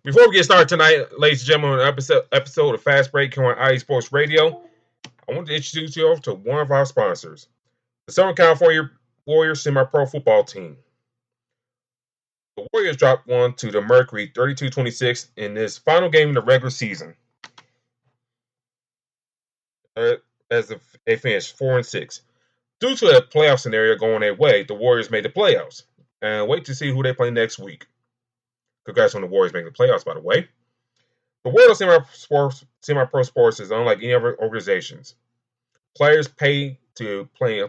Before we get started tonight, ladies and gentlemen, on an episode of Fast Break here on IE Sports Radio, I want to introduce you to one of our sponsors, the Southern California Warriors semi-pro football team. The Warriors dropped one to the Mercury 32-26 in this final game of the regular season. As they finished 4-6. Due to a playoff scenario going their way, the Warriors made the playoffs. And wait to see who they play next week. Congrats on the Warriors making the playoffs, by the way. The world of semi-pro sports is unlike any other organizations. Players pay to play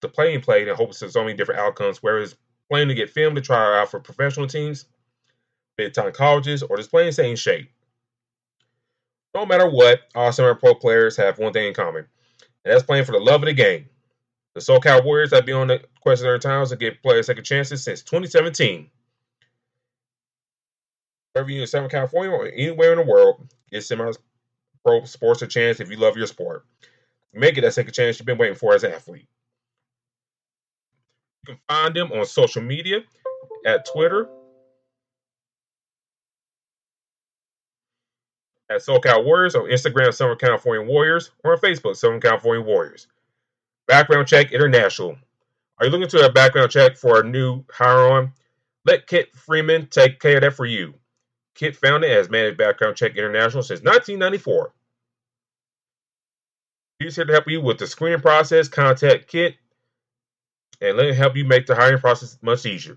and play in hopes of so many different outcomes, whereas playing to get film to try out for professional teams, big-time colleges, or just playing to stay in shape. No matter what, all semi-pro players have one thing in common, and that's playing for the love of the game. The SoCal Warriors have been on the quest of their times to give players second chances since 2017. Wherever you're in Southern California or anywhere in the world, give semi-pro sports a chance if you love your sport. Make it that second chance you've been waiting for as an athlete. You can find them on social media at Twitter at SoCal Warriors, on Instagram Southern California Warriors, or on Facebook Southern California Warriors. Background Check International. Are you looking to a background check for a new hire on? Let Kit Freeman take care of that for you. Kit founded and has managed Background Check International since 1994. He's here to help you with the screening process. Contact Kit and let him help you make the hiring process much easier.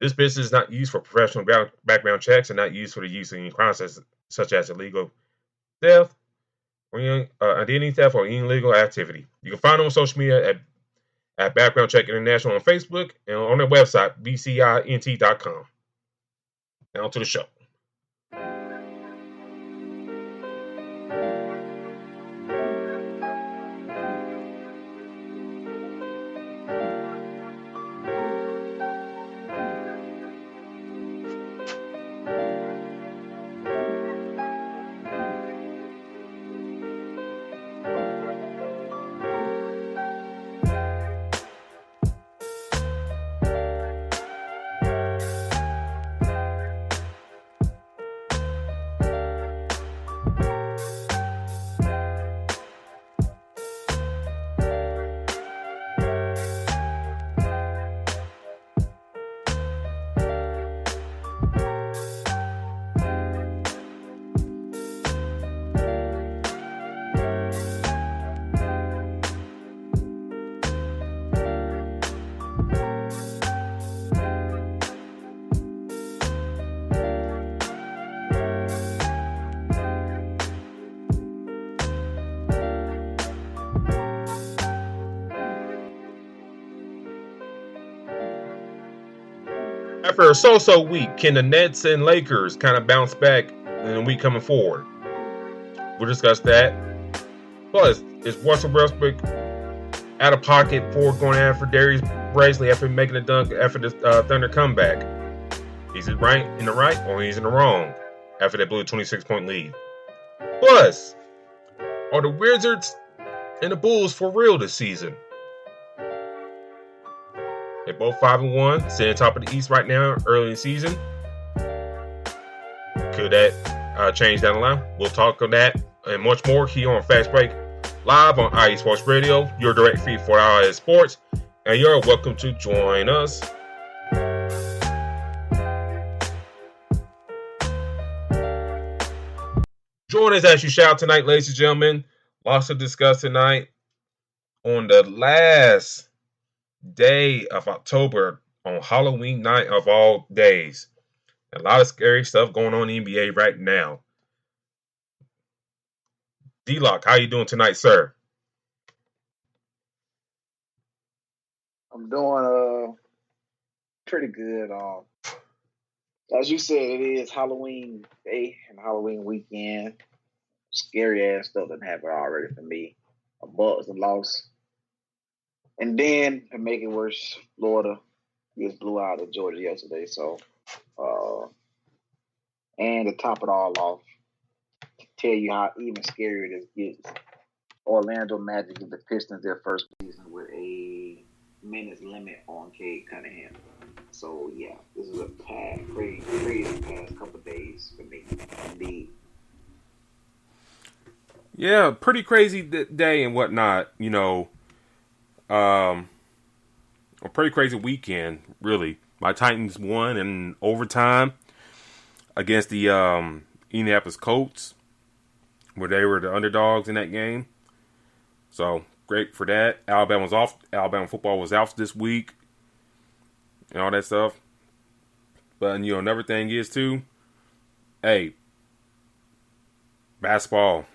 This business is not used for professional background checks and not used for the use of any crimes such as illegal theft, or identity theft, or any illegal activity. You can find them on social media at Background Check International on Facebook and on their website, bcint.com. Now to the show. After a so-so week, can the Nets and Lakers kind of bounce back in the week coming forward? We'll discuss that. Plus, is Russell Westbrook out of pocket for going after Darius Brazley after making a dunk after the Thunder comeback? Is he right in the right or he's in the wrong after they blew a 26-point lead? Plus, are the Wizards and the Bulls for real this season? They're both 5-1, sitting top of the East right now, early in the season. Could that change down the line? We'll talk on that and much more here on Fast Break, live on IE Sports Radio, your direct feed for IE Sports, and you're welcome to join us. Join us as you shout tonight, ladies and gentlemen. Lots to discuss tonight on the last day of October, on Halloween night of all days. A lot of scary stuff going on in the NBA right now. D-Lock, how you doing tonight, sir? I'm doing pretty good. As you said, it is Halloween day and Halloween weekend. Scary ass stuff that happened already for me. A Bucks and lost. And then, to make it worse, Florida just blew out of Georgia yesterday. So, and to top it all off, to tell you how even scarier this gets, Orlando Magic give the Pistons their first season with a minutes limit on Cade Cunningham. So, yeah, this is a crazy past couple of days for me. Yeah, pretty crazy day and whatnot. A pretty crazy weekend, really. My Titans won in overtime against the Indianapolis Colts, where they were the underdogs in that game. So great for that. Alabama's off. Alabama football was out this week, and all that stuff. But another thing is too. Hey, basketball,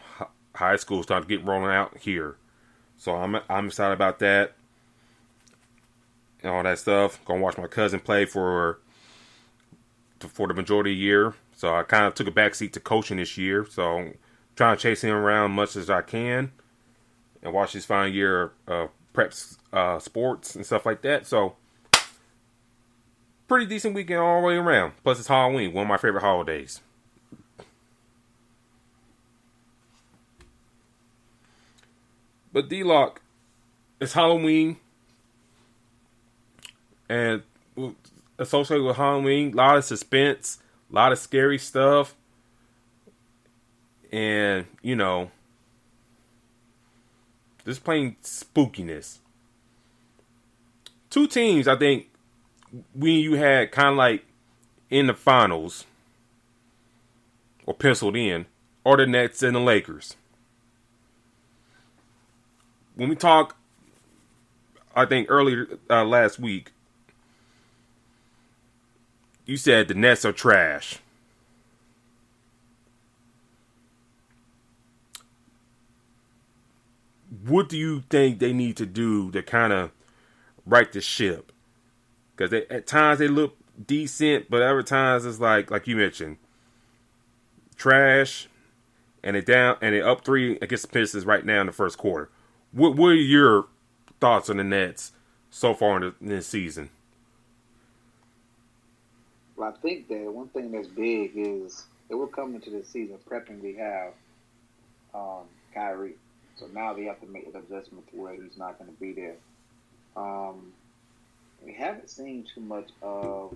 high school starting to get rolling out here, so I'm excited about that and all that stuff. Gonna watch my cousin play for the majority of the year, so I kind of took a backseat to coaching this year. So I'm trying to chase him around much as I can and watch his final year of prep sports and stuff like that. So pretty decent weekend all the way around. Plus it's Halloween, one of my favorite holidays. But D-Lock, it's Halloween, and associated with Halloween, a lot of suspense, a lot of scary stuff, and just plain spookiness. Two teams, I think, when you had kind of like in the finals or penciled in, are the Nets and the Lakers. When we talked, I think earlier last week, you said the Nets are trash. What do you think they need to do to kind of right the ship? Because at times they look decent, but other times it's like you mentioned, trash, and they up 3 against the Pistons right now in the first quarter. What are your thoughts on the Nets so far in this season? Well, I think that one thing that's big is that we're coming into the season prepping. We have Kyrie, so now they have to make an adjustment to where he's not going to be there. We haven't seen too much of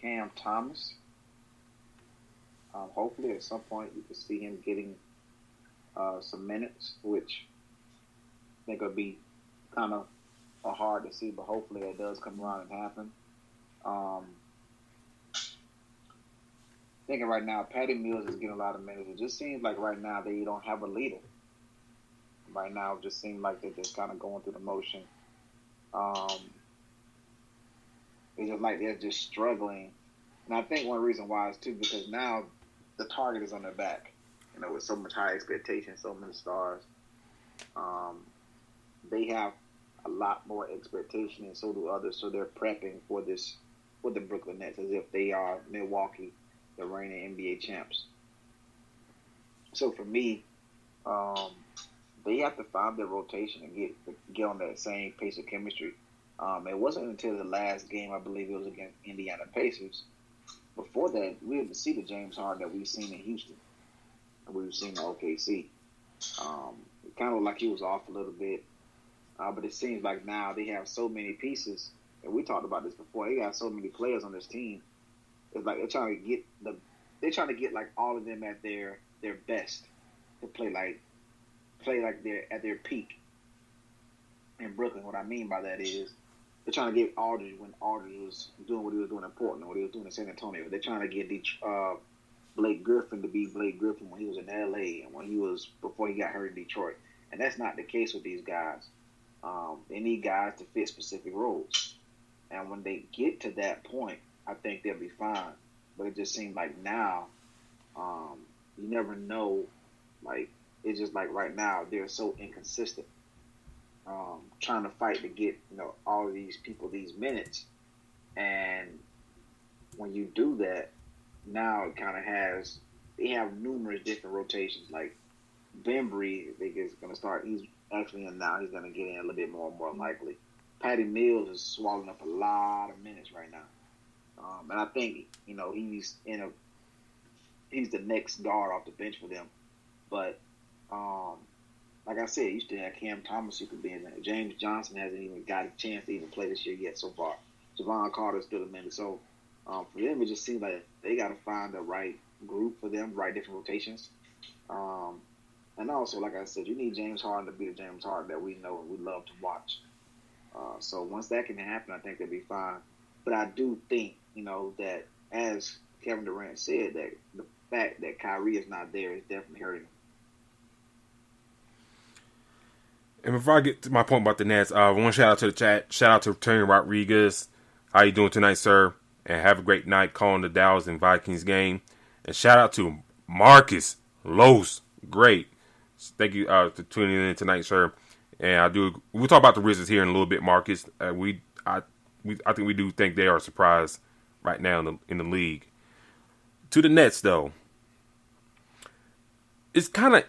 Cam Thomas. Hopefully, at some point, you can see him getting some minutes, which I think will be kind of hard to see, but hopefully it does come around and happen. Thinking right now, Patty Mills is getting a lot of minutes. It just seems like right now they don't have a leader. Right now, it just seems like they're just kind of going through the motion. It's just like they're just struggling. And I think one reason why is too because now the target is on their back. With so much high expectation, so many stars. They have a lot more expectation, and so do others. So they're prepping for the Brooklyn Nets as if they are Milwaukee, the reigning NBA champs. So for me, they have to find their rotation and get on that same pace of chemistry. It wasn't until the last game, I believe it was against Indiana Pacers. Before that, we didn't see the James Harden that we've seen in Houston and we've seen in OKC. It kind of like he was off a little bit, but it seems like now they have so many pieces, and we talked about this before. They got so many players on this team. It's like they're trying to get like all of them at their best to play like they're at their peak. In Brooklyn, what I mean by that is they're trying to get Aldridge when Aldridge was doing what he was doing in Portland, what he was doing in San Antonio. They're trying to get Blake Griffin to be Blake Griffin when he was in LA and before he got hurt in Detroit. And that's not the case with these guys. They need guys to fit specific roles. And when they get to that point, I think they'll be fine. But it just seems like now, you never know. Like, it's just like right now, they're so inconsistent. Trying to fight to get all of these people these minutes, and when you do that, now it kind of they have numerous different rotations. Like Bembry, I think is going to start. He's actually in now. He's going to get in a little bit more likely. Patty Mills is swallowing up a lot of minutes right now, and I think he's the next guard off the bench for them, but. Like I said, you still have Cam Thomas who could be in there. James Johnson hasn't even got a chance to even play this year yet so far. Javon Carter's still a minute. So for them, it just seems like they got to find the right group for them, right different rotations. And also, like I said, you need James Harden to be the James Harden that we know and we love to watch. So once that can happen, I think they'll be fine. But I do think, that as Kevin Durant said, that the fact that Kyrie is not there is definitely hurting him. And before I get to my point about the Nets, I want to shout out to the chat. Shout out to Tony Rodriguez. How you doing tonight, sir? And have a great night calling the Dallas and Vikings game. And shout out to Marcus Los. Great. Thank you for tuning in tonight, sir. And we'll talk about the Wizards here in a little bit, Marcus. I think we do think they are a surprise right now in the league. To the Nets, though, it's kind of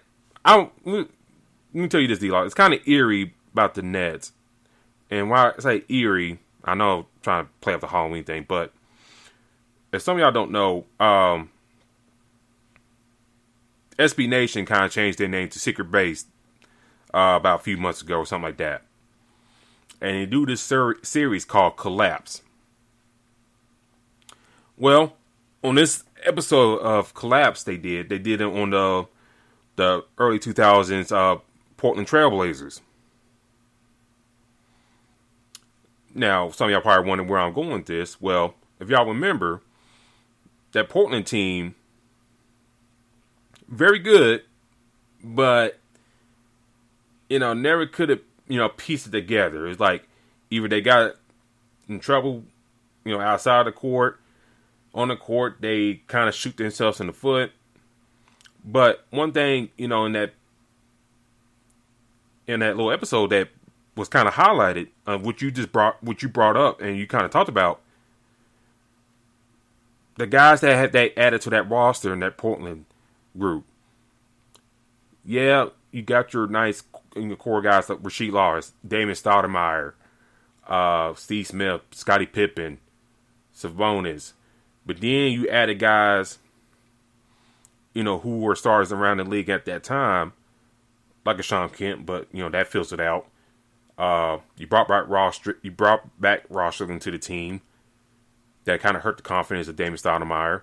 let me tell you this, D-Lock. It's kind of eerie about the Nets. And why I say eerie, I know I'm trying to play up the Halloween thing, but if some of y'all don't know, SB Nation kind of changed their name to Secret Base about a few months ago or something like that. And they do this series called Collapse. Well, on this episode of Collapse they did it on the early 2000s Portland Trailblazers. Now, some of y'all probably wondering where I'm going with this. Well, if y'all remember, that Portland team, very good, but, never could have, pieced it together. It's like either they got in trouble, outside the court. On the court, they kind of shoot themselves in the foot. But one thing, in that little episode that was kind of highlighted, what you brought up, and you kind of talked about, the guys that added to that roster in that Portland group. Yeah, you got your nice core guys like Rasheed Lawrence, Damon Stoudemire, Steve Smith, Scottie Pippen, Sabonis. But then you added guys, who were stars around the league at that time, like a Sean Kemp, but that filtered out. You brought back Ross Strickland to the team. That kind of hurt the confidence of Damon Stoudemire.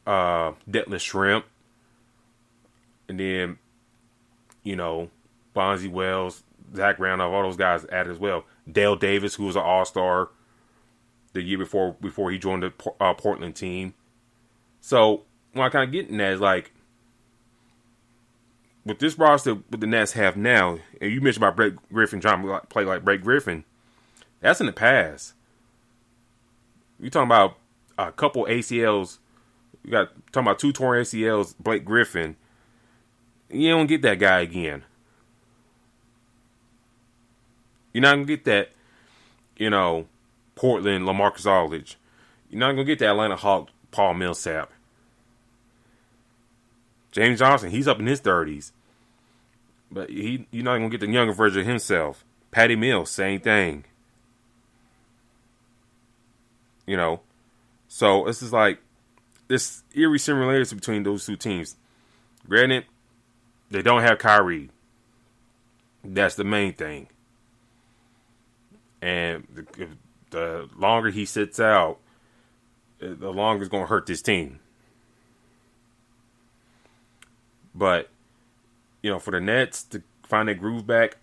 Detlef Shrimp. And then, Bonzi Wells, Zach Randolph, all those guys added as well. Dale Davis, who was an all-star the year before he joined the Portland team. So, what I kind of getting at is like, with this roster what the Nets have now, and you mentioned about Blake Griffin trying to play like Blake Griffin, that's in the past. You're talking about a couple ACLs. You got talking about 2 torn ACLs, Blake Griffin. You don't get that guy again. You're not going to get that, Portland LaMarcus Aldridge. You're not going to get that Atlanta Hawk Paul Millsap. James Johnson, he's up in his 30s. But you're not going to get the younger version of himself. Patty Mills, same thing. So it's just like this eerie similarity between those two teams. Granted, they don't have Kyrie. That's the main thing. And the longer he sits out, the longer it's going to hurt this team. But, for the Nets to find their groove back,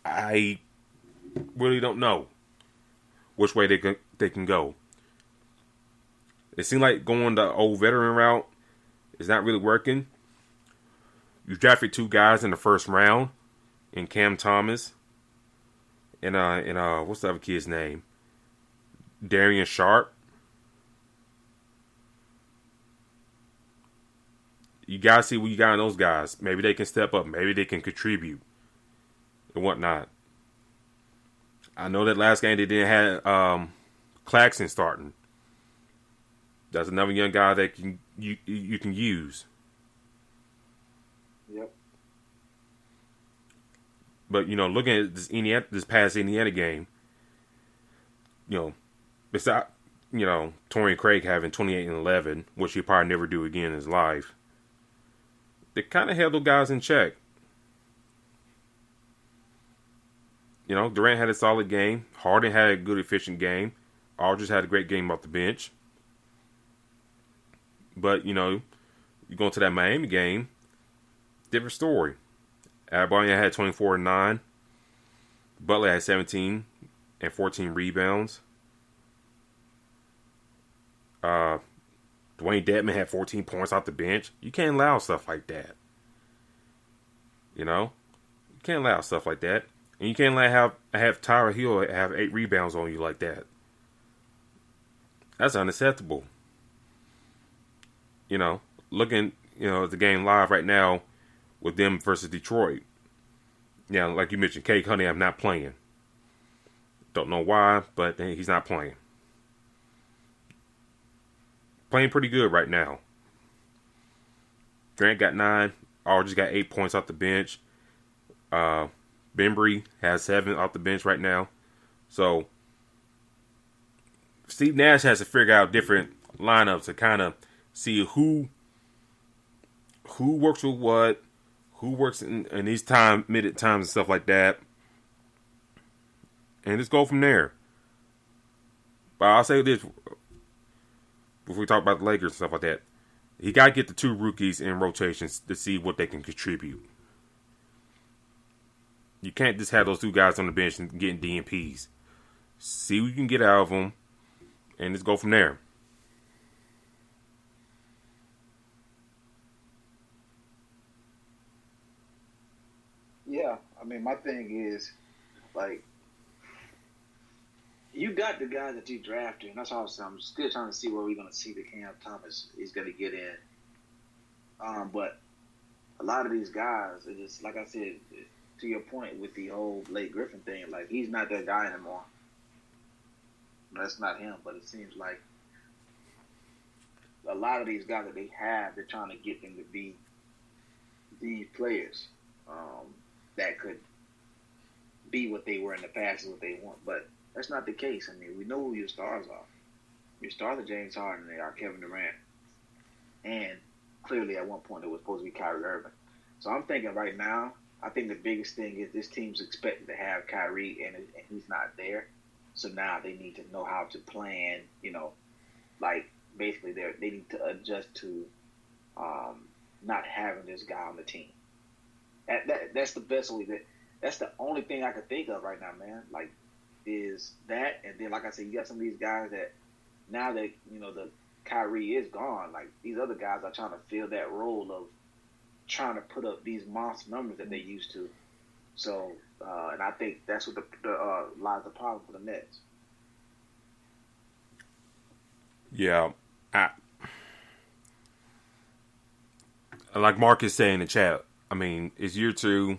I really don't know which way they can go. It seems like going the old veteran route is not really working. You drafted 2 guys in the first round, in Cam Thomas and what's the other kid's name? Darian Sharp. You gotta see what you got in those guys. Maybe they can step up. Maybe they can contribute and whatnot. I know that last game they didn't have Claxton starting. That's another young guy that you can use. Yep. But looking at this past Indiana game, besides Torrey Craig having 28 and 11, which he'll probably never do again in his life, they kind of held those guys in check. Durant had a solid game. Harden had a good, efficient game. Aldridge had a great game off the bench. But, you go into that Miami game, different story. Adebayo had 24 and 9. Butler had 17 and 14 rebounds. Dwayne Dedman had 14 points off the bench. You can't allow stuff like that. You know? You can't allow stuff like that. And you can't have Tyler Hill have 8 rebounds on you like that. That's unacceptable. You know, looking, at the game live right now with them versus Detroit. Yeah, like you mentioned, Cade Cunningham not playing. Don't know why, but he's not playing. Playing pretty good right now. Grant got 9. Aldridge got 8 points off the bench. Bembry has 7 off the bench right now. So, Steve Nash has to figure out different lineups to kind of see who works with what, who works in these minute times and stuff like that. And just go from there. But I'll say this before we talk about the Lakers and stuff like that. He got to get the 2 rookies in rotations to see what they can contribute. You can't just have those 2 guys on the bench and getting DNPs. See what you can get out of them and just go from there. Yeah, I mean, my thing is, like, you got the guys that you drafted, and that's all I'm saying. I'm still trying to see where we're going to see the Cam Thomas is going to get in. But a lot of these guys, are just, like I said, to your point with the whole Blake Griffin thing, like, he's not that guy anymore. That's not him, but it seems like a lot of these guys that they have, they're trying to get them to be these players that could be what they were in the past is what they want. But that's not the case. I mean, we know who your stars are. Your stars are James Harden, they are Kevin Durant. And clearly at one point it was supposed to be Kyrie Irving. So I'm thinking right now, I think the biggest thing is this team's expected to have Kyrie and he's not there. So now they need to know how to plan, like basically they need to adjust to not having this guy on the team. That's the best way. That's the only thing I could think of right now, man. Like, is that, and then like I said, you got some of these guys that now that the Kyrie is gone, like these other guys are trying to fill that role of trying to put up these monster numbers that they used to. So, and I think that's what lies the problem for the Nets. Yeah, like Marcus saying in the chat, I mean, it's year 2,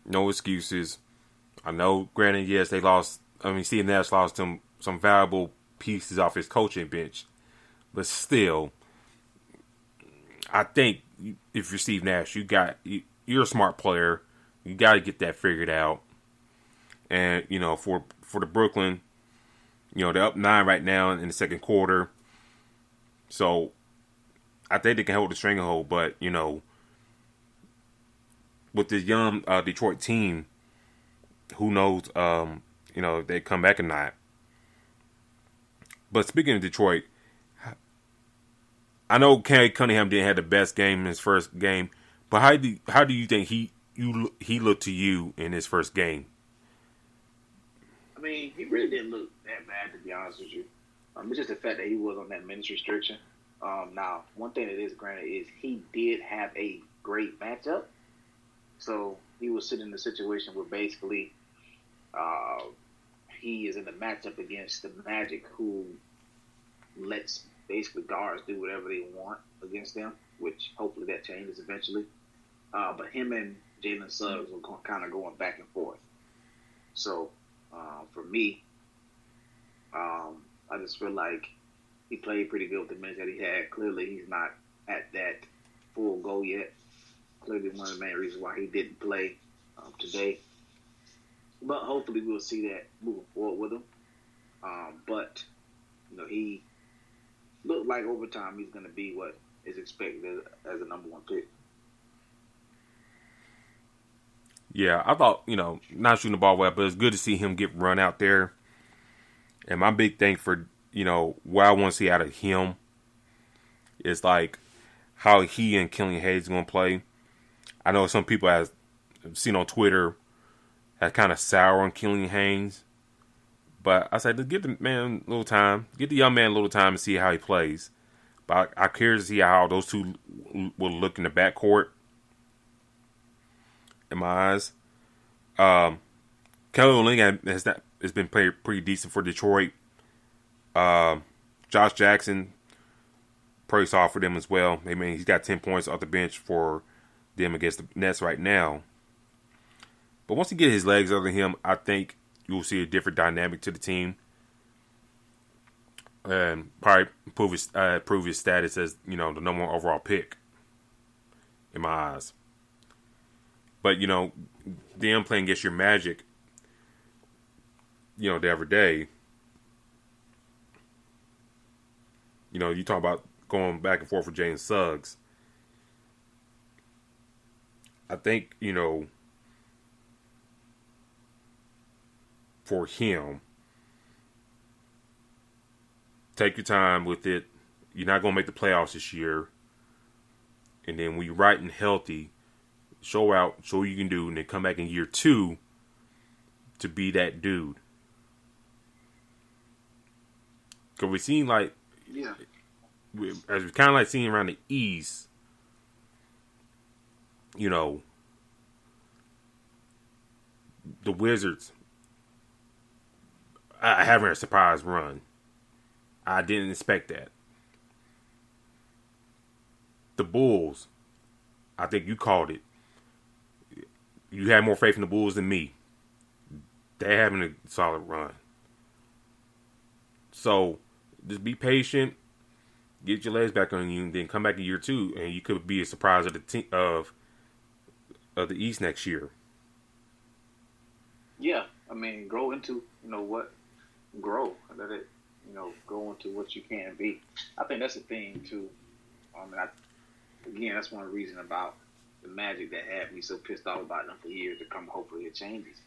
no excuses. I know, granted, yes, they lost. I mean, Steve Nash lost some valuable pieces off his coaching bench, but still, I think if you're Steve Nash, you're a smart player. You got to get that figured out. And for the Brooklyn, they're up 9 right now in the second quarter. So I think they can hold the string hold, but with this young Detroit team, who knows, if they come back or not. But speaking of Detroit, I know Cade Cunningham didn't have the best game in his first game, but how do you think he looked to you in his first game? I mean, he really didn't look that bad, to be honest with you. It's just the fact that he was on that minutes restriction. Now, one thing that is granted is he did have a great matchup. So he was sitting in a situation where basically he is in the matchup against the Magic, who lets basically guards do whatever they want against them, which hopefully that changes eventually. But him and Jalen Suggs were kind of going back and forth. So for me, I just feel like he played pretty good with the minutes that he had. Clearly, he's not at that full go yet. Clearly, one of the main reasons why he didn't play today. But hopefully, we'll see that moving forward with him. But he looked like over time he's going to be what is expected as a number 1 pick. Yeah, I thought, not shooting the ball well, but it's good to see him get run out there. And my big thing for, what I want to see out of him is like how he and Killian Hayes are going to play. I know some people have seen on Twitter have kind of sour on Killian Haynes, but I said, give the man a little time, give the young man a little time to see how he plays. But I'm curious to see how those two will look in the backcourt. In my eyes, Kelly Olynyk has been pretty decent for Detroit. Josh Jackson, pretty solid for them as well. I mean, he's got 10 points off the bench for them against the Nets right now. But once he gets his legs under him, I think you'll see a different dynamic to the team. And probably prove his status as, the number one overall pick, in my eyes. But, them playing against your Magic, the other day, you talk about going back and forth with Jalen Suggs. I think, for him, take your time with it. You're not going to make the playoffs this year. And then when you're right and healthy, show what you can do, and then come back in year 2 to be that dude. Because we seen as we kind of like seeing around the East, the Wizards having a surprise run. I didn't expect that. The Bulls, I think you called it. You had more faith in the Bulls than me. They're having a solid run. So, just be patient. Get your legs back on you, and then come back in year 2, and you could be a surprise of the team of the East next year. Yeah, I mean, grow into grow. Let it go into what you can be. I think that's the thing too. Again, that's one reason about the Magic that had me so pissed off about them for years to come. Hopefully, it changes.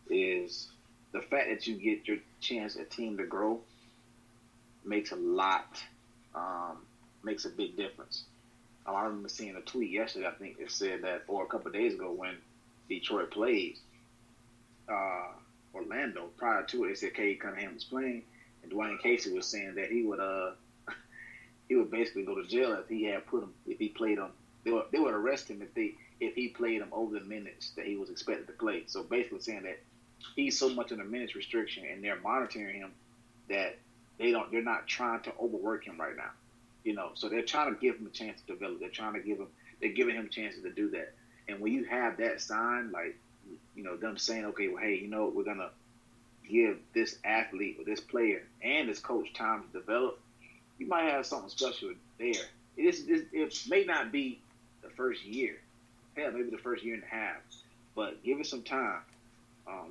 Is the fact that you get your chance a team to grow makes a big difference. I remember seeing a tweet yesterday. I think it said that, or a couple of days ago, when Detroit played Orlando. Prior to it, they said Cade Cunningham was playing, and Dwayne Casey was saying that he would basically go to jail if he played him. They would arrest him if he played him over the minutes that he was expected to play. So basically saying that he's so much under minutes restriction, and they're monitoring him that they're not trying to overwork him right now. So they're trying to give him a chance to develop. They're giving him chances to do that. And when you have that sign, like, them saying, okay, well, hey, we're going to give this athlete or this player and this coach time to develop, you might have something special there. It may not be the first year. Hell, maybe the first year and a half. But give it some time.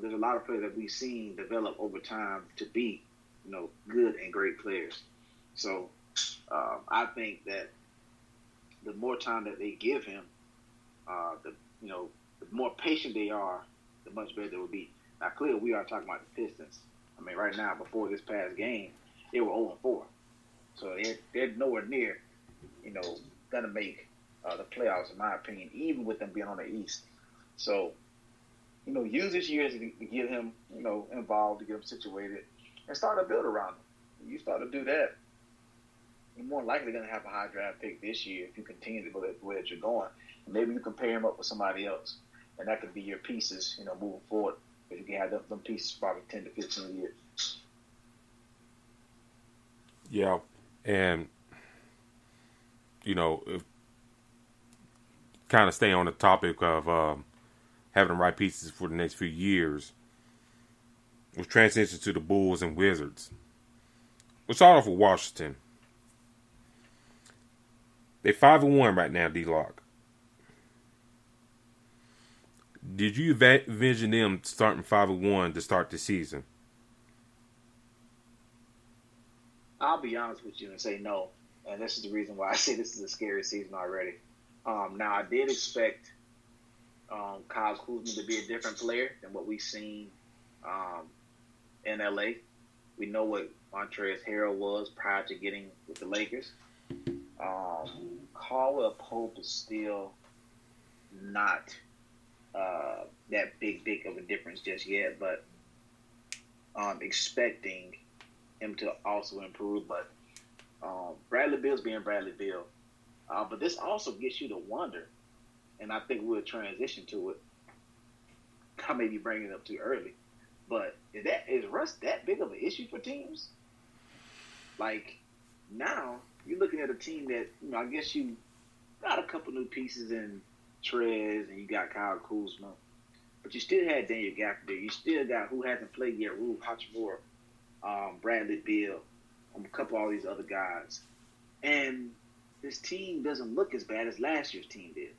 There's a lot of players that we've seen develop over time to be, good and great players. So I think that the more time that they give him, the more patient they are, the much better they will be. Now, clearly, we are talking about the Pistons. I mean, right now, before this past game, they were 0-4. So they're nowhere near, going to make the playoffs, in my opinion, even with them being on the East. So, use this year to get him, involved, to get him situated, and start to build around him. When you start to do that, you're more likely going to have a high draft pick this year if you continue to go the way that you're going. And maybe you can pair him up with somebody else, and that could be your pieces, moving forward. Because you can have them pieces probably 10 to 15 years. Yeah, and kind of staying on the topic of having the right pieces for the next few years, which transitions to the Bulls and Wizards. We'll start off with Washington. They're 5-1 right now, D-Lock. Did you envision them starting 5-1 to start the season? I'll be honest with you and say no. And this is the reason why I say this is a scary season already. Now, I did expect Kyle Kuzma to be a different player than what we've seen in LA. We know what Montrezl Harrell was prior to getting with the Lakers. Caldwell Pope is still not that big of a difference just yet, but expecting him to also improve. But Bradley Beal's being Bradley Beal. But this also gets you to wonder, and I think we'll transition to it. I may be bringing it up too early, but is Russ that big of an issue for teams? Like, now you're looking at a team that, I guess you got a couple new pieces in Trez and you got Kyle Kuzma, but you still had Daniel Gafford there. You still got, who hasn't played yet, Rue Hachimura, Bradley Beal, a couple of all these other guys. And this team doesn't look as bad as last year's team did.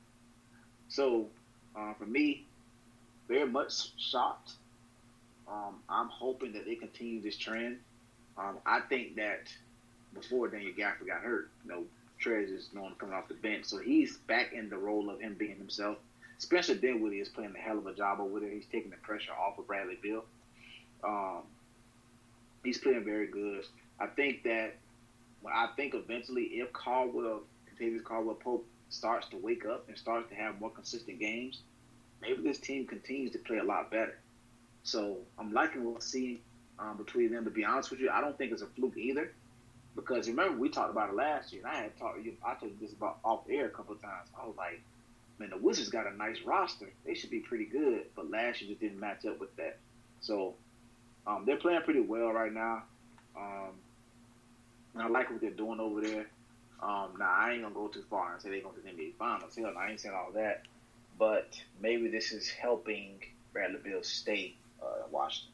So, for me, very much shocked. I'm hoping that they continue this trend. I think that before Daniel Gafford got hurt, Trez is known coming off the bench, so he's back in the role of him being himself. Spencer Dinwiddie is playing a hell of a job over there. He's taking the pressure off of Bradley Beal. He's playing very good. I think eventually if Kentavious Caldwell-Pope starts to wake up and starts to have more consistent games, maybe this team continues to play a lot better. So I'm liking what I'm seeing between them. To be honest with you, I don't think it's a fluke either, because remember we talked about it last year, and I told you this about off air a couple of times. I was like, man, the Wizards got a nice roster. They should be pretty good, but last year just didn't match up with that. So they're playing pretty well right now. And I like what they're doing over there. Now, I ain't going to go too far and say they're going to the NBA Finals. Hell, I ain't saying all that. But maybe this is helping Bradley Beal stay in Washington.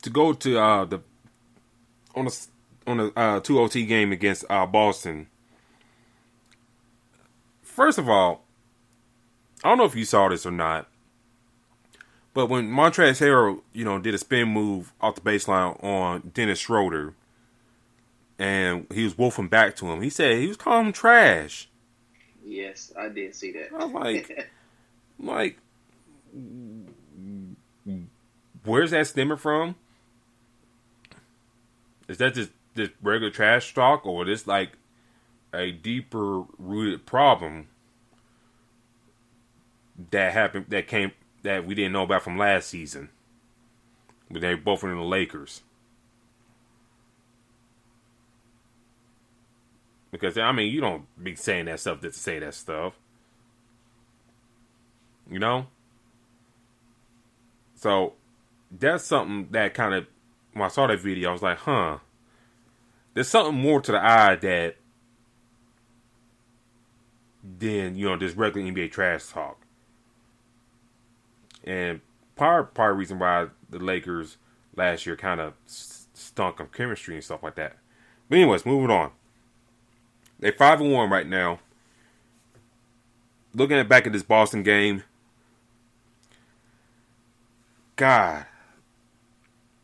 To go to the 2 OT game against Boston. First of all, I don't know if you saw this or not, but when Montrezl Harrell, did a spin move off the baseline on Dennis Schroeder, and he was wolfing back to him, he said he was calling him trash. Yes, I did see that. I'm like, where's that stemming from? Is that just this regular trash talk, or this like a deeper rooted problem that happened that we didn't know about from last season when they both were in the Lakers? Because you don't be saying that stuff just to say that stuff, So that's something that kind of, when I saw that video, I was like, there's something more to the eye than this regular NBA trash talk. And part of the reason why the Lakers last year kind of stunk on chemistry and stuff like that. But anyways, moving on. They're 5-1 right now. Looking back at this Boston game, God,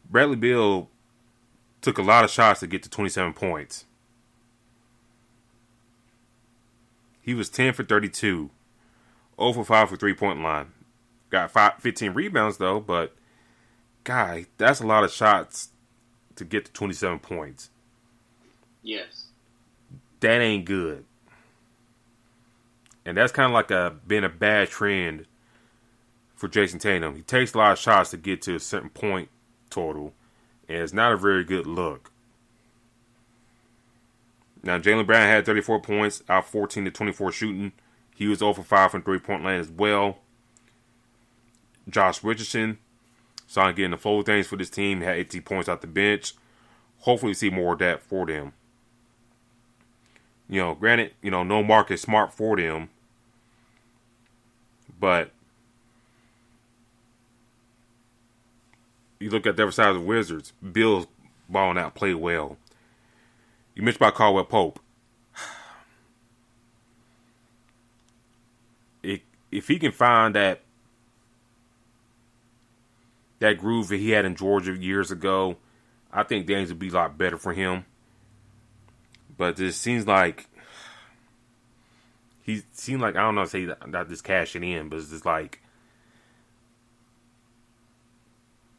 Bradley Beal took a lot of shots to get to 27 points. He was 10 for 32, 0 for 5 for 3-point line. Got 15 rebounds though, but God, that's a lot of shots to get to 27 points. Yes. That ain't good. And that's kind of like been a bad trend for Jason Tatum. He takes a lot of shots to get to a certain point total, and it's not a very good look. Now, Jaylen Brown had 34 points, out 14 to 24 shooting. He was 0 for 5 from 3-point line as well. Josh Richardson saw him getting the full things for this team. He had 18 points off the bench. Hopefully, we see more of that for them. Granted, no Marcus Smart for them. But you look at the other side of the Wizards, Bill's balling out, played well. You mentioned about Caldwell Pope. If he can find that groove that he had in Georgia years ago, I think things would be a lot better for him. But it seems like I don't know, say not just cashing in, but it's just like,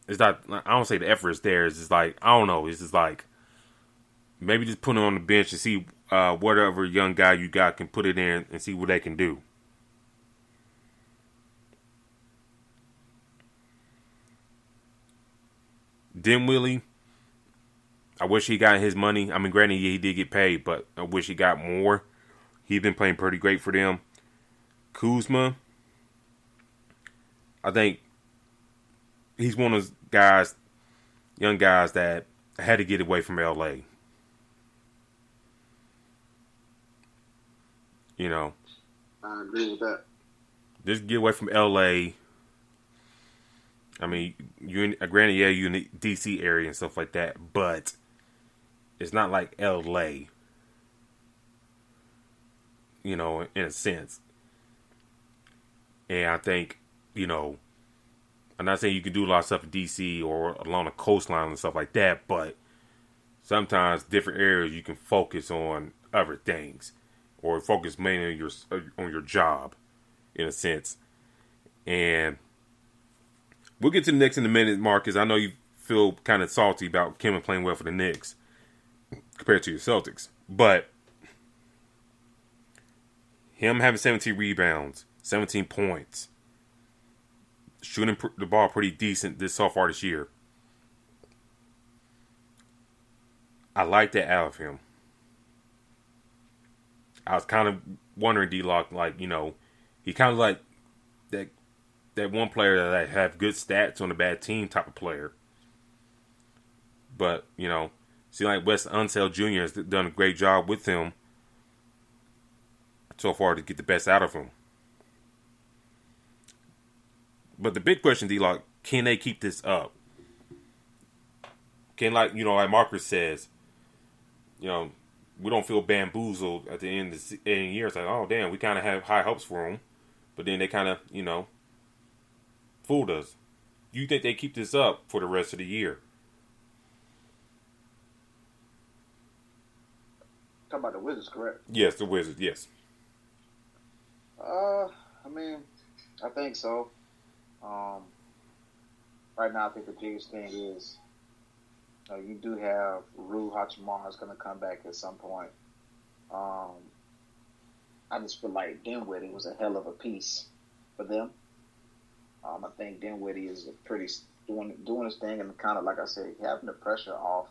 it's not, I don't say the effort is there. It's just like, I don't know. It's just like, maybe just put him on the bench and see whatever young guy you got can put it in and see what they can do. Dinwiddie, I wish he got his money. I mean, granted, he did get paid, but I wish he got more. He's been playing pretty great for them. Kuzma, I think he's one of those guys, young guys that had to get away from LA. You know, I agree with that. Just get away from LA. I mean, granted, yeah, you're in the DC area and stuff like that, but it's not like LA. You know, in a sense. And I think, you know, I'm not saying you can do a lot of stuff in DC or along the coastline and stuff like that, but sometimes different areas you can focus on other things, or focus mainly on your job, in a sense. And we'll get to the Knicks in a minute, Marcus. I know you feel kind of salty about Kemba playing well for the Knicks compared to your Celtics, but him having 17 rebounds, 17 points, shooting the ball pretty decent so far this year. I like that out of him. I was kind of wondering, D-Lock, like, you know, he kind of like that one player that have good stats on a bad team type of player. But, you know, see, like Wes Unseld Jr. has done a great job with him so far to get the best out of him. But the big question, D-Lock, can they keep this up? Can, like, you know, like Marcus says, you know, we don't feel bamboozled at the end of the year. It's like, oh, damn, we kind of have high hopes for them. But then they kind of, you know, fooled us. You think they keep this up for the rest of the year? Talking about the Wizards, correct? Yes, the Wizards, yes. I mean, I think so. Right now, I think the biggest thing is you do have Rui Hachimura is going to come back at some point. I just feel like Dinwiddie was a hell of a piece for them. I think Dinwiddie is doing his thing, and kind of, like I said, having the pressure off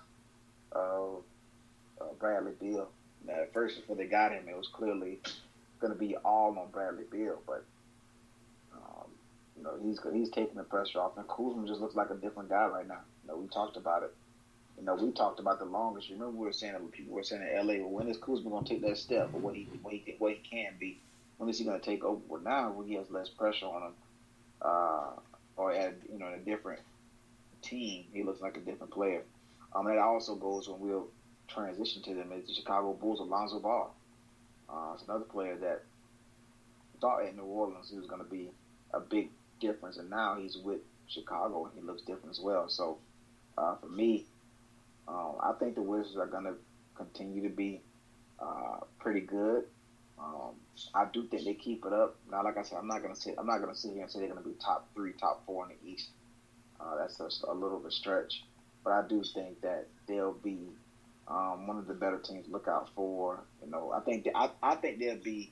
of Bradley Beal. Now, at first, before they got him, it was clearly going to be all on Bradley Beal, but you know, he's taking the pressure off, and Kuzma just looks like a different guy right now. You know, we talked about it. You know, we talked about the longest. You remember people were saying in LA, well, when is Kuzma going to take that step, or what he can be? When is he going to take over? Well, now when he has less pressure on him, or at in a different team, he looks like a different player. That also goes when we'll transition to them is the Chicago Bulls, Alonzo Ball. It's another player that thought at New Orleans he was going to be a big difference, and now he's with Chicago and he looks different as well. So for me, I think the Wizards are going to continue to be pretty good. I do think they keep it up. Now, like I said, I'm not going to sit here and say they're going to be top 3, top 4 in the East. That's just a little of a stretch, but I do think that they'll be one of the better teams to look out for. You know, I think they'll be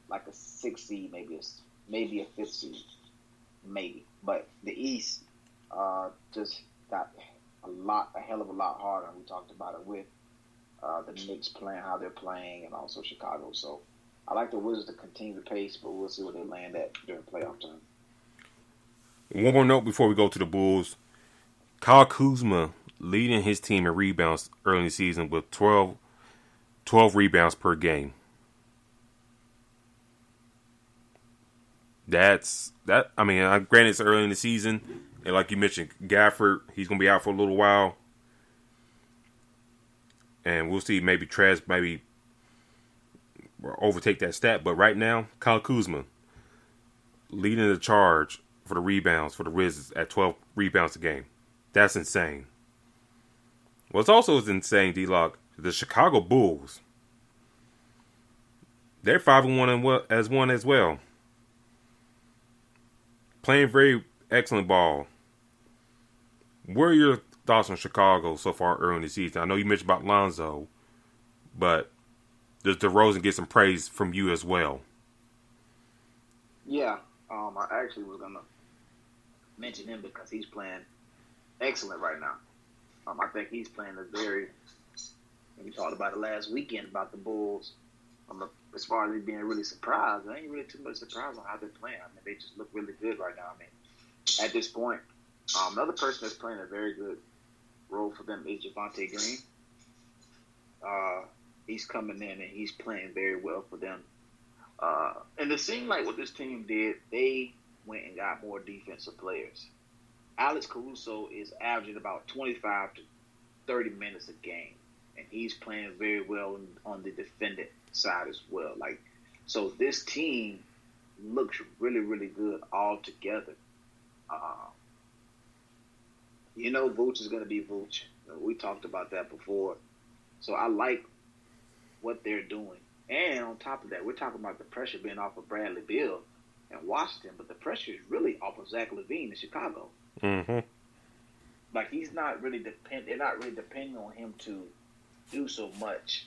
like a 6th seed, maybe a 5th seed, maybe. But the East just got a hell of a lot harder. We talked about it with the Knicks playing how they're playing, and also Chicago. So I like the Wizards to continue the pace, but we'll see where they land at during playoff time. One more note before we go to the Bulls. Kyle Kuzma leading his team in rebounds early in the season with 12 rebounds per game. I mean, granted it's early in the season, and like you mentioned, Gafford, he's going to be out for a little while. And we'll see, maybe Trez overtake that stat. But right now, Kyle Kuzma leading the charge for the rebounds for the Wizards at 12 rebounds a game. That's insane. What's also insane, D-Lock, the Chicago Bulls. They're 5-1 as well. Playing very excellent ball. What are your thoughts on Chicago so far early in the season? I know you mentioned about Lonzo, but does DeRozan get some praise from you as well? Yeah, I actually was gonna mention him because he's playing excellent right now. I think he's playing a very. We talked about it last weekend about the Bulls. As far as being really surprised, there ain't really too much surprise on how they're playing. I mean, they just look really good right now. I mean, at this point, another person that's playing a very good role for them is Javonte Green. He's coming in and he's playing very well for them. And it seemed like what this team did, they went and got more defensive players. Alex Caruso is averaging about 25 to 30 minutes a game, and he's playing very well on the defendant side as well. Like, so this team looks really, really good all together. Vooch is going to be Vooch. We talked about that before. So I like what they're doing. And on top of that, we're talking about the pressure being off of Bradley Beal in Washington, but the pressure is really off of Zach LaVine in Chicago. Mm-hmm. Like, they're not really depending on him to do so much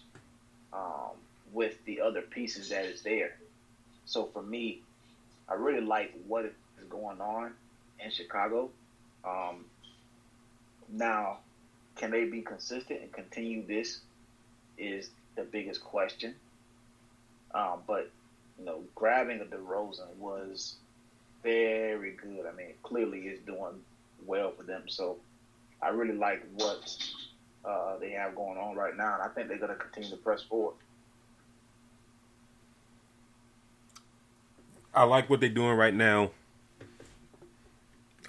with the other pieces that is there. So for me, I really like what is going on in Chicago. Now, can they be consistent and continue this is the biggest question. But, grabbing a DeRozan was very good. I mean, clearly is doing well for them. So I really like what they have going on right now, and I think they're going to continue to press forward. I like what they're doing right now.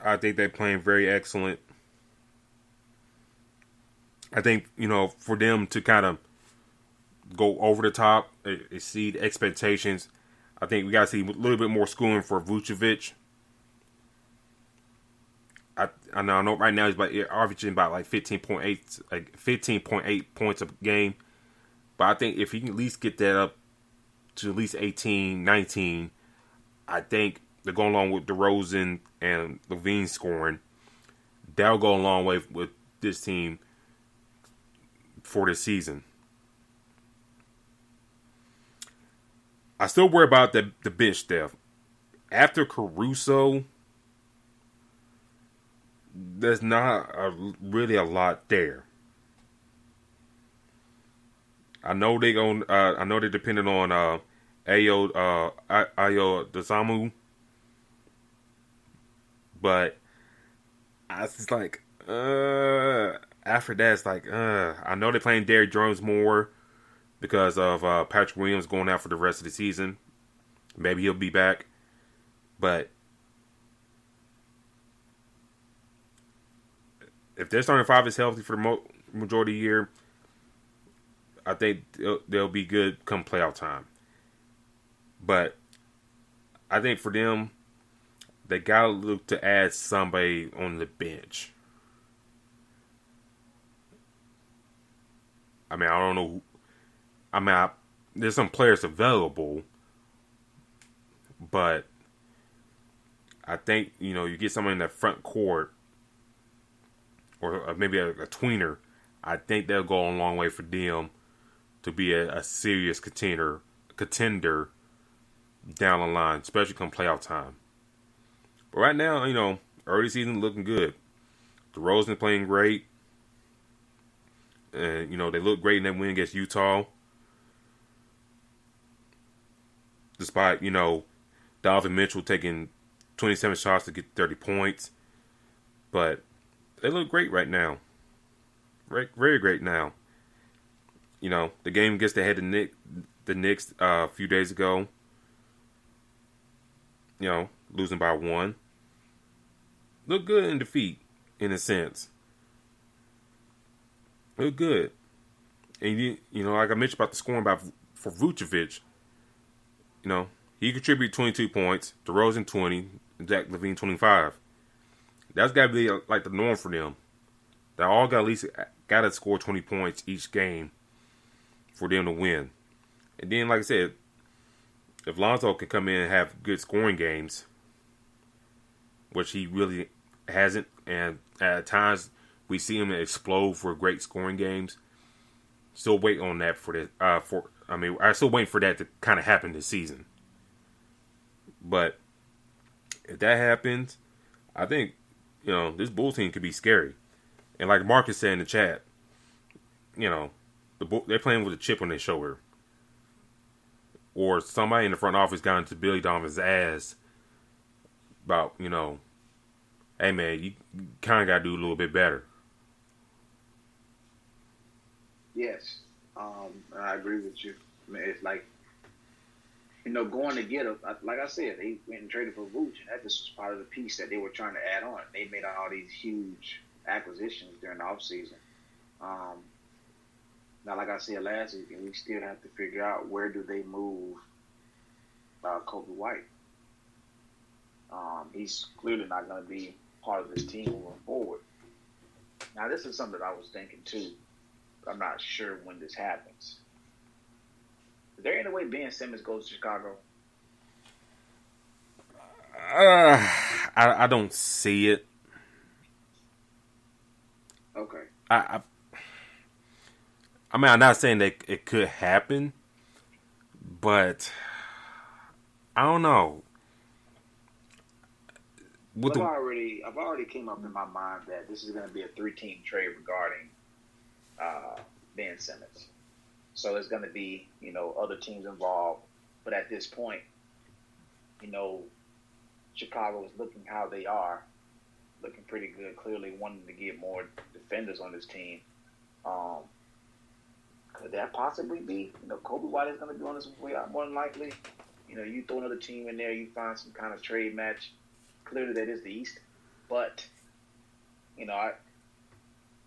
I think they're playing very excellent. I think, for them to kind of go over the top, exceed expectations, I think we got to see a little bit more schooling for Vucevic. I know right now he's averaging about like 15.8 points a game. But I think if he can at least get that up to at least 18, 19, I think they're going along with DeRozan and LaVine scoring. That'll go a long way with this team for this season. I still worry about the bench depth. After Caruso, there's not really a lot there. I know they're dependent on Ayo Dosunmu, but I was just like, after that, it's like, I know they're playing Derrick Jones more because of Patrick Williams going out for the rest of the season. Maybe he'll be back, but if their starting five is healthy for the majority of the year, I think they'll be good come playoff time. But I think for them, they gotta look to add somebody on the bench. I mean, I don't know. There's some players available, but I think you get someone in that front court, or maybe a tweener. I think they'll go a long way for them to be a serious contender down the line, especially come playoff time. But right now, early season looking good. DeRozan playing great. And, they look great in that win against Utah. Despite, Donovan Mitchell taking 27 shots to get 30 points. But they look great right now. Very, very great now. The game against the Knicks a few days ago. Losing by 1. Look good in defeat, in a sense. Look good. And, like I mentioned about the scoring for Vucevic, he contributed 22 points, DeRozan 20, and Zach LaVine 25. That's got to be like the norm for them. They all got to score 20 points each game for them to win. And then, like I said, if Lonzo can come in and have good scoring games, which he really hasn't, and at times we see him explode for great scoring games, Still wait on that for this. I still waiting for that to kind of happen this season. But if that happens, I think this Bulls team could be scary. And like Marcus said in the chat, they're playing with a chip on their shoulder, or somebody in the front office got into Billy Donovan's ass about hey man, you kind of got to do a little bit better. Yes, I agree with you. I mean, it's like, going to get like I said, they went and traded for Vooch, and that just was part of the piece that they were trying to add on. They made all these huge acquisitions during the offseason. Now, like I said last week, we still have to figure out where do they move Kobe White. He's clearly not going to be part of this team moving forward. Now, this is something that I was thinking too. I'm not sure when this happens. Is there any way Ben Simmons goes to Chicago? I don't see it. Okay. I mean, I'm not saying that it could happen, but I don't know. I've already came up in my mind that this is going to be a 3-team trade regarding Ben Simmons. So there's going to be, other teams involved. But at this point, Chicago is looking how they are, looking pretty good, clearly wanting to get more defenders on this team. Could that possibly be? Kobe White is going to be on this way out more than likely. You throw another team in there, you find some kind of trade match. Clearly that is the East. But, I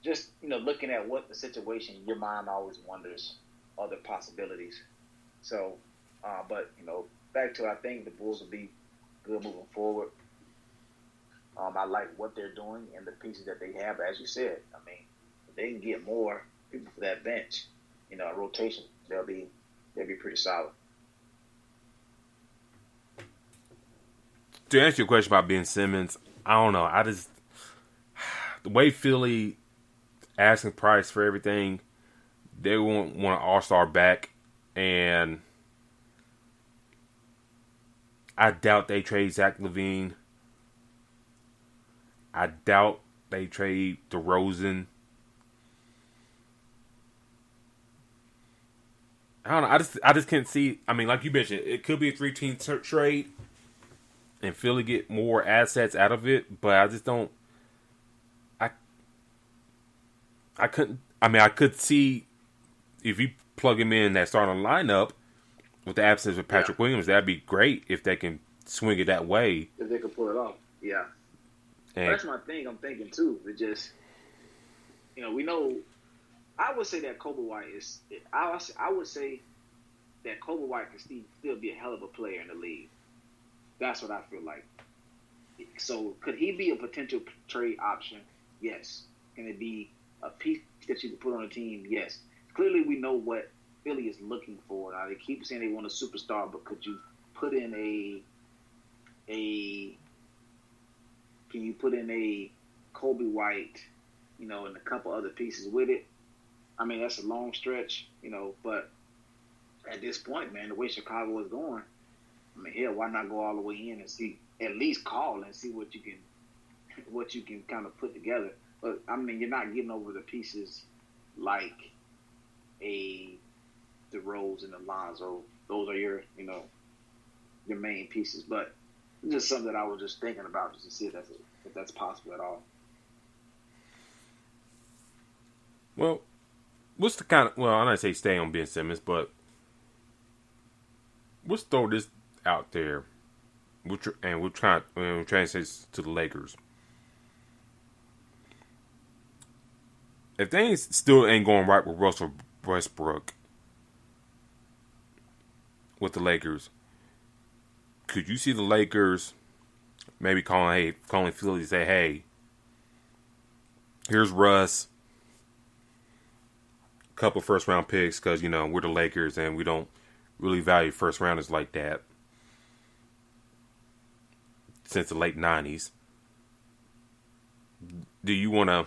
just, looking at what the situation, your mind always wonders other possibilities. So, but, back to I think the Bulls will be good moving forward. I like what they're doing and the pieces that they have. As you said, I mean, if they can get more people for that bench, a rotation, they'll be pretty solid. To answer your question about Ben Simmons, I don't know. The way Philly asking price for everything, they want an all-star back, and I doubt they trade Zach LaVine. I doubt they trade DeRozan. I don't know. I just can't see. I mean, like you mentioned, it could be a 3-team trade, and Philly get more assets out of it. But I just don't. I couldn't. I mean, I could see if you plug him in that starting lineup with the absence of Patrick Williams, that'd be great if they can swing it that way. If they can pull it off, yeah. And that's my thing. I'm thinking too. It just, we know. I would say that Kobe White is. I would say that Kobe White can still be a hell of a player in the league. That's what I feel like. So could he be a potential trade option? Yes. Can it be a piece that you can put on a team? Yes. Clearly, we know what Philly is looking for. Now they keep saying they want a superstar, but could you put in Can you put in a Kobe White, and a couple other pieces with it? I mean, that's a long stretch, but at this point, man, the way Chicago is going, I mean, hell, why not go all the way in and see, at least call and see what you can kind of put together. But, I mean, you're not getting over the pieces like a DeRozan and Alonzo. Those are your main pieces. But it's just something that I was just thinking about just to see if that's possible at all. Well, what's the kind of... Well, I'm not say stay on Ben Simmons, but let's throw this out there. We're trying to say this to the Lakers. If things still ain't going right with Russell Westbrook with the Lakers, could you see the Lakers maybe calling Philly and say, hey, here's Russ, a couple first round picks because, we're the Lakers and we don't really value first rounders like that since the late 90s. Do you want to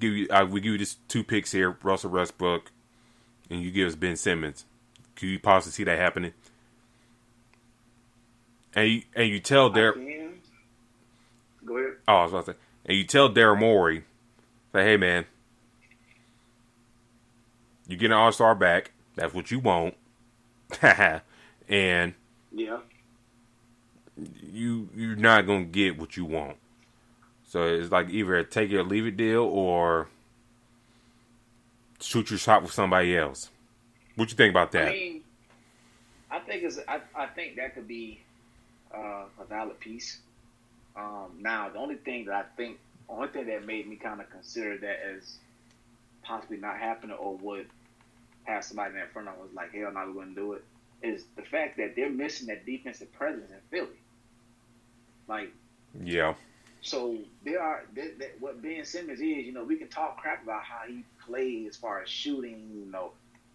we give you just 2 picks here, Russell Westbrook, and you give us Ben Simmons. Can you possibly see that happening? And you tell I Daryl. can. Go ahead. Oh, I was about to say. And you tell Daryl Morey, say, hey man, you get an All-Star back. That's what you want. And Yeah. you're not gonna get what you want. So it's like either a take it or leave it deal, or shoot your shot with somebody else. What you think about that? I mean, I think that could be a valid piece. Now, the only thing that made me kind of consider that as possibly not happening or would have somebody in that front of was like, hell no, we wouldn't do it, is the fact that they're missing that defensive presence in Philly. Like, Yeah. so what Ben Simmons is, we can talk crap about how he plays as far as shooting,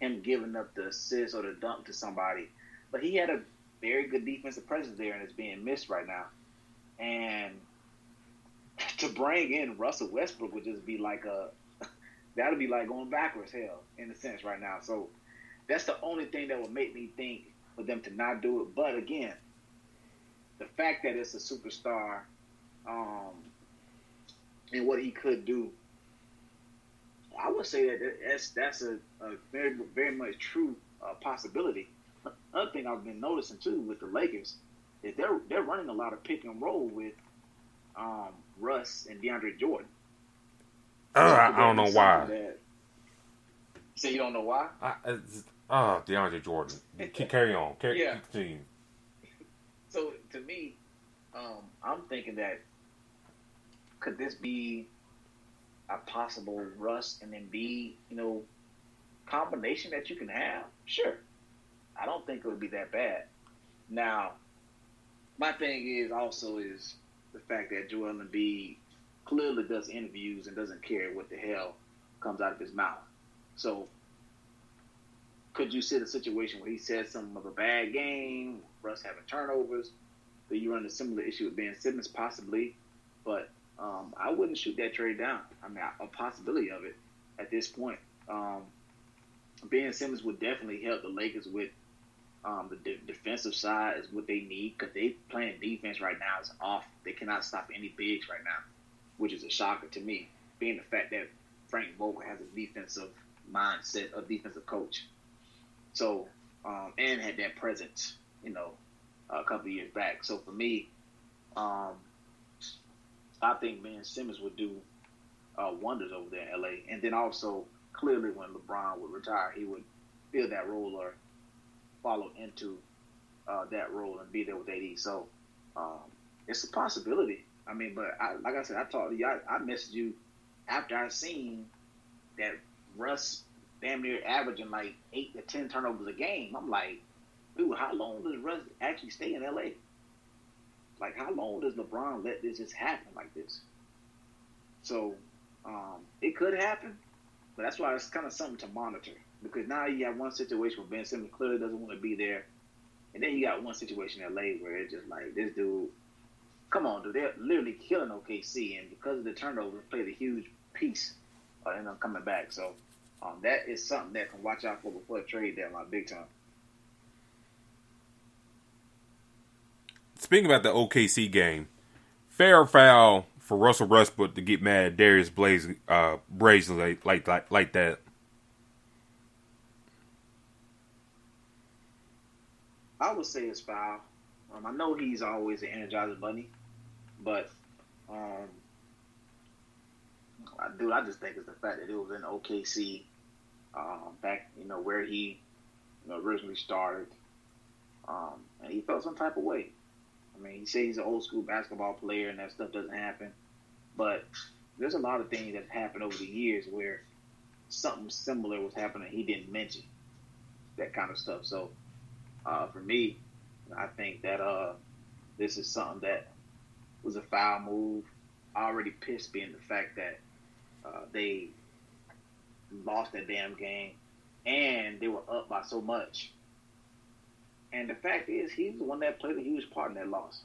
him giving up the assist or the dunk to somebody, but he had a very good defensive presence there, and it's being missed right now. And to bring in Russell Westbrook would just be like that'll be like going backwards, hell, in a sense right now. So that's the only thing that would make me think for them to not do it. But again, the fact that it's a superstar, and what he could do, I would say that's a very, very much true possibility. Another thing I've been noticing too with the Lakers is they're running a lot of pick and roll with Russ and DeAndre Jordan. I don't know why. So you don't know why? DeAndre Jordan. Carry on. Continue. So to me, I'm thinking that could this be a possible Russ and Embiid, combination that you can have? Sure. I don't think it would be that bad. Now, my thing is the fact that Joel Embiid clearly does interviews and doesn't care what the hell comes out of his mouth. So, could you see the situation where he says something of a bad game, Russ having turnovers? Do you run a similar issue with Ben Simmons? Possibly. But I wouldn't shoot that trade down. I mean, a possibility of it at this point. Ben Simmons would definitely help the Lakers with the defensive side is what they need, because they playing defense right now is off. They cannot stop any bigs right now, which is a shocker to me, being the fact that Frank Vogel has a defensive mindset, a defensive coach. So, and had that presence, a couple of years back. So for me, I think Ben Simmons would do wonders over there in LA. And then also, clearly when LeBron would retire, he would fill that role or follow into that role and be there with AD. So it's a possibility. I mean, but like I said, I talked to you. I messaged you after I seen that Russ damn near averaging like 8 to 10 turnovers a game. I'm like, dude, how long does Russ actually stay in LA? Like, how long does LeBron let this just happen like this? So it could happen, but that's why it's kind of something to monitor. Because now you have one situation where Ben Simmons clearly doesn't want to be there. And then you got one situation in LA where it's just like, this dude, come on, dude, they're literally killing OKC. And because of the turnover, played a huge piece in them coming back. So that is something that can watch out for before the trade deadline, big time. Speaking about the OKC game, fair or foul for Russell Westbrook to get mad at Darius Brazen like that? I would say it's foul. I know he's always an Energizer Bunny, but I just think it's the fact that it was in OKC back, where he originally started, and he felt some type of way. I mean, he says he's an old school basketball player and that stuff doesn't happen, but there's a lot of things that happened over the years where something similar was happening he didn't mention, that kind of stuff. So for me, I think that this is something that was a foul move. Already pissed being the fact that they lost that damn game and they were up by so much. And the fact is, he's the one that played a huge part in that loss.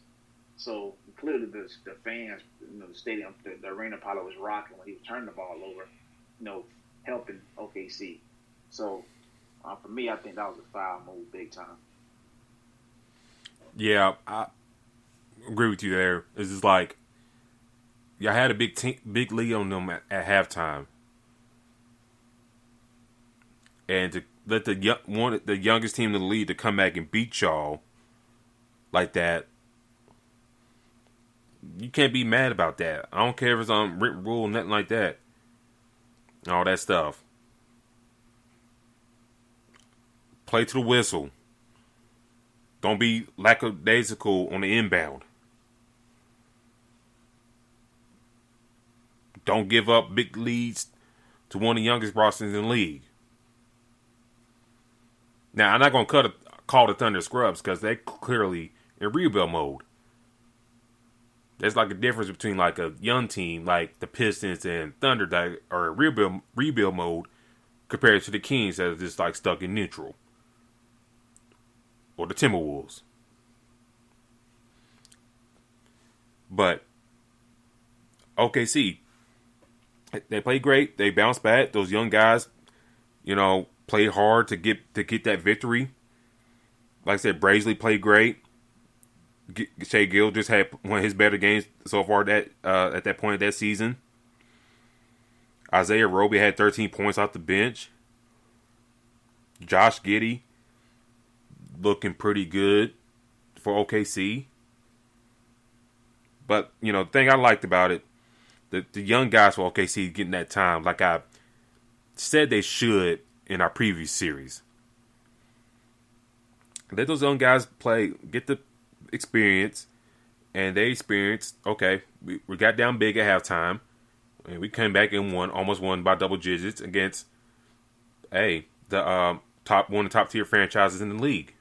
So clearly the fans, the stadium, the arena probably was rocking when he was turning the ball over, helping OKC. So for me, I think that was a foul move, big time. Yeah, I agree with you there. It's just like y'all had a big lead on them at halftime, and to let the youngest team in the league to come back and beat y'all like that, you can't be mad about that. I don't care if it's on written rule, nothing like that, all that stuff. Play to the whistle. Don't be lackadaisical on the inbound. Don't give up big leads to one of the youngest rosters in the league. Now, I'm not going to call the Thunder scrubs because they're clearly in rebuild mode. There's like a difference between like a young team like the Pistons and Thunder that are in rebuild mode compared to the Kings that are just like stuck in neutral. Or the Timberwolves. But OKC, they play great. They bounce back. Those young guys, played hard to get that victory. Like I said, Brazeley played great. Shai Gilgeous had one of his better games so far at that point of that season. Isaiah Roby had 13 points off the bench. Josh Giddey looking pretty good for OKC. But, the thing I liked about it, the young guys for OKC getting that time, like I said they should in our previous series. Let those young guys play, get the experience, and they experienced, okay, we got down big at halftime, and we came back and almost won by double digits against, the one of the top tier franchises in the league.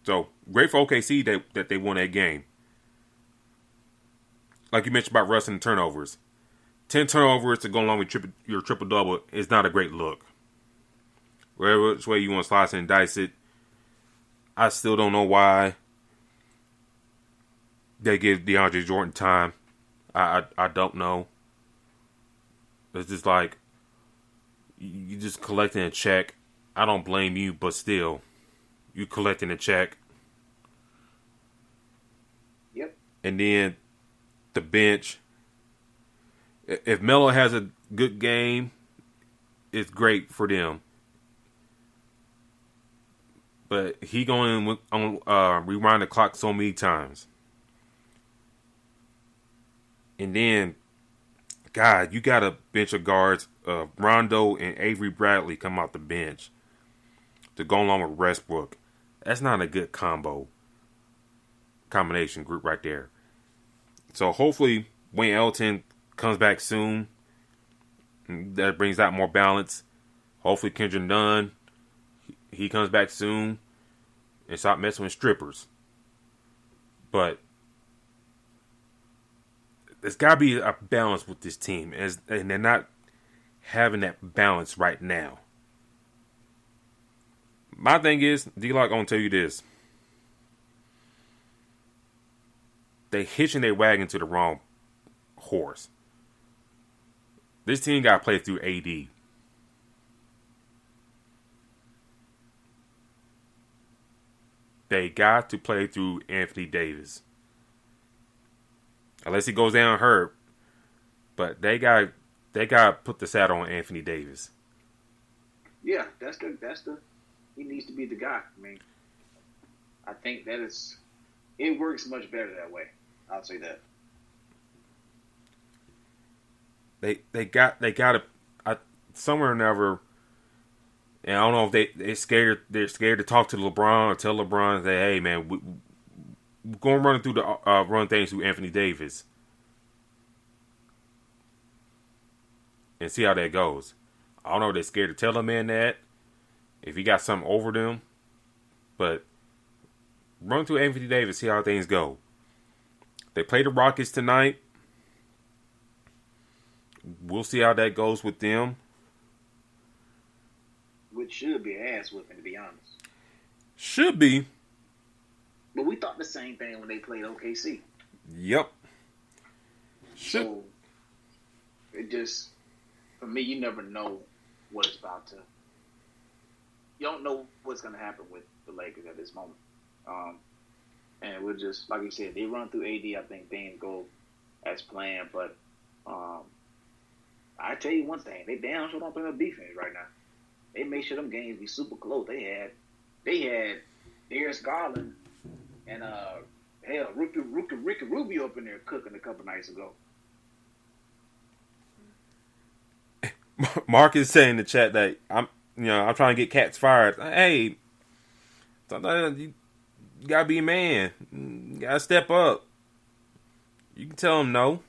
So, great for OKC that they won that game. Like you mentioned about Russ and turnovers. 10 turnovers to go along with your triple-double is not a great look. Whatever way you want to slice and dice it, I still don't know why they give DeAndre Jordan time. I don't know. It's just like, you just collecting a check. I don't blame you, but still, you collecting a check. Yep. And then the bench. If Melo has a good game, it's great for them. But he going on rewind the clock so many times. And then, God, you got a bench of guards. Rondo and Avery Bradley come off the bench to go along with Westbrook. That's not a good combination group right there. So hopefully Wayne Ellington comes back soon. That brings out more balance. Hopefully Kendrick Nunn, he comes back soon and stop messing with strippers. But there's got to be a balance with this team, and they're not having that balance right now. My thing is, D-Lock, I'm going to tell you this. They hitching their wagon to the wrong horse. This team got to play through AD. They got to play through Anthony Davis. Unless he goes down hurt. But they got to put the saddle on Anthony Davis. Yeah, that's the he needs to be the guy. I mean, I think it works much better that way. I'll say that. They got to somewhere or another. And I don't know if they're scared to talk to LeBron or tell LeBron that, hey man, we're going to run things through Anthony Davis and see how that goes. I don't know if they're scared to tell a man that, if he got something over them, but run through Anthony Davis, see how things go. They play the Rockets tonight. We'll see how that goes with them. Which should be an ass whipping, to be honest. Should be. But we thought the same thing when they played OKC. Yep. So it just, for me, you never know what it's about to. You don't know what's going to happen with the Lakers at this moment. And we're just, like you said, they run through AD. I think things go as planned. But I tell you one thing, they damn sure don't play no defense right now. They make sure them games be super close. They had Darius Garland and Ricky Rubio up in there cooking a couple nights ago. Mark is saying in the chat that I'm trying to get cats fired. Hey, sometimes you gotta be a man. You gotta step up. You can tell him no.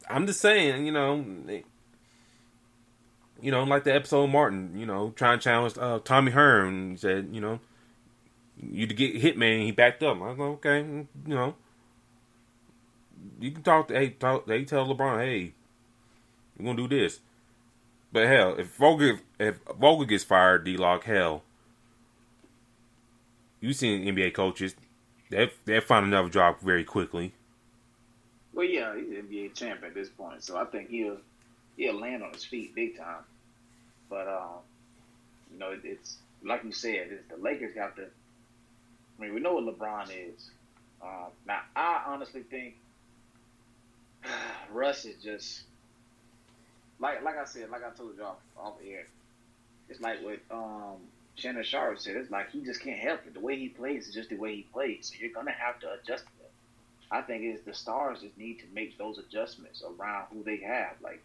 I'm just saying, like the episode of Martin, trying to challenge Tommy Hearn. He said, you to get Hitman. He backed up. I was like, okay, you can talk to, tell LeBron, hey, we're gonna do this. But hell, if Vogel gets fired, D-Lock, hell, you seen NBA coaches, they find another job very quickly. Well, yeah, he's an NBA champ at this point, so I think he'll land on his feet big time. But it's like you said, the Lakers got to. I mean, we know what LeBron is. Now, I honestly think Russ is just like I said, like I told y'all off air. It's like what Shannon Sharp said. It's like he just can't help it. The way he plays is just the way he plays. So you're gonna have to adjust to it. I think it's the stars just need to make those adjustments around who they have. Like,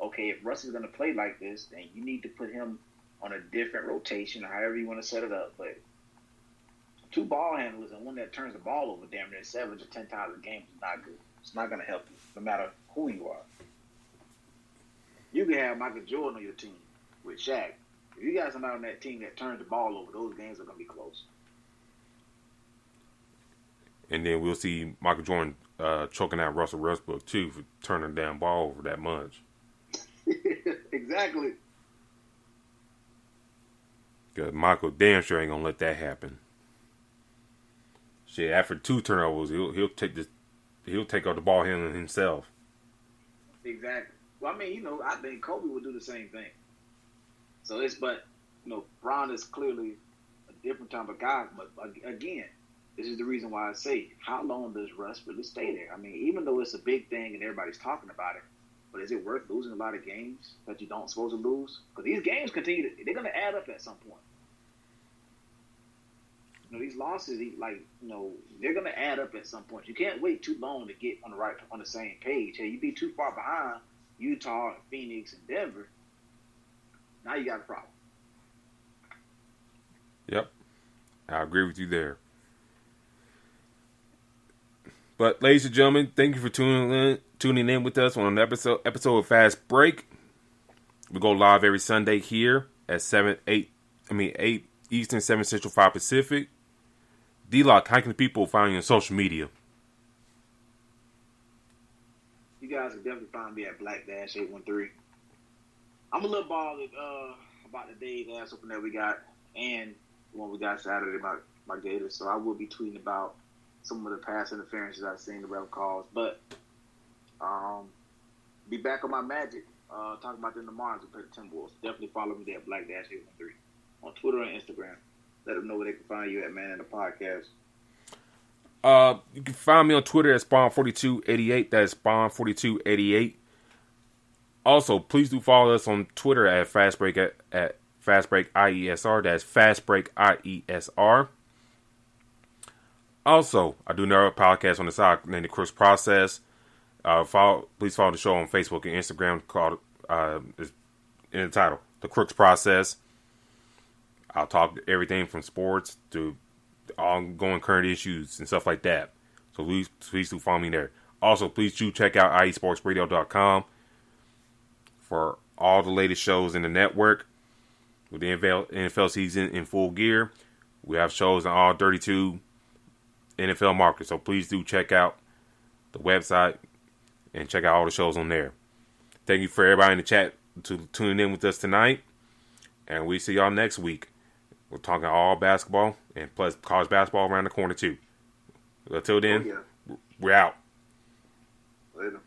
okay, if Russ is gonna play like this, then you need to put him on a different rotation or however you want to set it up. But 2 ball handlers and one that turns the ball over damn near 7 to 10 times a game is not good. It's not going to help you, no matter who you are. You can have Michael Jordan on your team with Shaq. If you guys are not on that team that turns the ball over, those games are going to be close. And then we'll see Michael Jordan choking out Russell Westbrook, too, for turning the damn ball over that much. Exactly. Because Michael damn sure ain't going to let that happen. Shit, after 2 turnovers, he'll take out the ball handling himself. Exactly. Well, I mean, I think Kobe would do the same thing. So Bron is clearly a different type of guy. But again, this is the reason why I say, how long does Russ really stay there? I mean, even though it's a big thing and everybody's talking about it, but is it worth losing a lot of games that you don't supposed to lose? Because these games they're going to add up at some point. These losses, they're going to add up at some point. You can't wait too long to get on the same page. Hey, you be too far behind Utah, Phoenix, and Denver. Now you got a problem. Yep, I agree with you there. But, ladies and gentlemen, thank you for tuning in with us on an episode of Fast Break. We go live every Sunday here at 8 Eastern, 7 Central, 5 Pacific. D-Lock, how can people find you on social media? You guys can definitely find me at Black-813. I'm a little bothered about the Dave Ass Open that we got and the one we got Saturday about my Gators. So I will be tweeting about some of the pass interferences I've seen the ref calls. But be back on my Magic. Talking about them tomorrow to play the Timberwolves. Definitely follow me there at Black-813 on Twitter and Instagram. Let them know where they can find you at, man, in the podcast. You can find me on Twitter at Spawn4288. That's Spawn4288. Also, please do follow us on Twitter at Fastbreak at Fastbreak IESR. That's Fastbreak IESR. Also, I do another podcast on the side named The Crooks Process. Please follow the show on Facebook and Instagram called is in the title, The Crooks Process. I'll talk everything from sports to ongoing current issues and stuff like that. So please do follow me there. Also, please do check out iesportsradio.com for all the latest shows in the network with the NFL season in full gear. We have shows in all 32 NFL markets. So please do check out the website and check out all the shows on there. Thank you for everybody in the chat to tuning in with us tonight. And we see y'all next week. We're talking all basketball and plus college basketball around the corner too. Until then, we're out. Later.